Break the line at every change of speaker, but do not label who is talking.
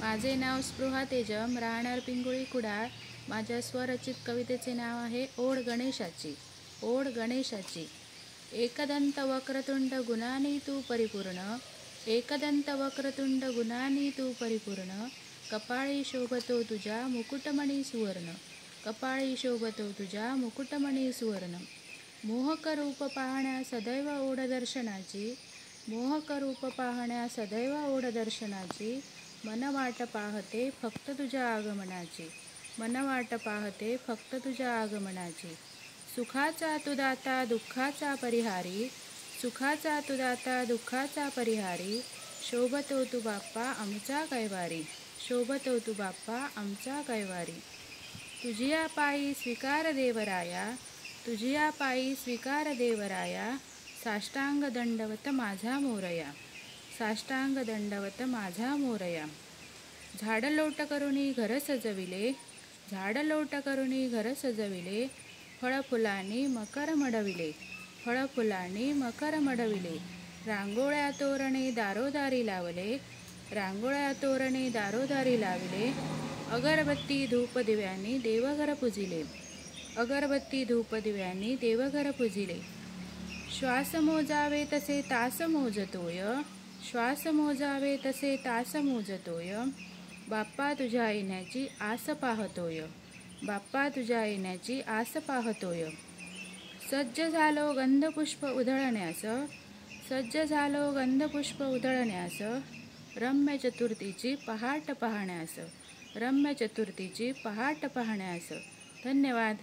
माझे नाव स्पृहा तेजम, राहणार पिंगुळी कुडाळ. माझ्या स्वरचित कवितेचे नाव आहे ओढ गणेशाची. ओढ गणेशाची. एकदंत वक्रतुंड गुणानी तू परिपूर्ण, एकदंत वक्रतुंड गुणानी तू परिपूर्ण. कपाळी शोभतो तुझ्या मुकुटमणी सुवर्ण, कपाळी शोभतो तुझ्या मुकुटमणी सुवर्ण. मोहक रूप पाहण्या सदैव ओढ दर्शनाची, मोहक रूप पाहण्या सदैव ओढ दर्शनाची. मन वाट पाहते फक्त तुझ्या आगमनाची, मन वाट पाहते फक्त तुझ्या आगमनाची. सुखाचा तू दाता दुःखाचा परिहारी, सुखाचा तू दाता दुःखाचा परिहारी. शोभतो तू बाप्पा आमचा कैवारी, शोभतो तू बाप्पा आमचा कैवारी. तुझिया पायी स्वीकार देवराया, तुझिया पायी स्वीकार देवराया. साष्टांग दंडवत माझा मोरया, साष्टांग दंडवत माझा मोरया. झाड लोट करुणी घर सजविले, झाड लोट करुणी घर सजविले. फळफुलांनी मकर मडविले, फळफुलांनी मकर मडविले. रांगोळ्या तोरणे दारोदारी लावले, रांगोळ्या तोरणे दारोदारी लावले. अगरबत्ती धूप दिव्यांनी देवघर पुजिले, अगरबत्ती धूप दिव्यांनी देवघर पुजिले. श्वास मोजावे तसे तास मोजतोय, श्वास मोजावे तसे तास मोजतोय. बाप्पा तुझ्या येण्याची आस पाहतोय, बाप्पा तुझ्या येण्याची आस पाहतोय. सज्ज झालो गंधपुष्प उधळण्यास, सज्ज झालो गंधपुष्प उधळण्यास. रम्य चतुर्थीची पहाट पाहण्यास, रम्य चतुर्थीची पहाट पाहण्यास. धन्यवाद.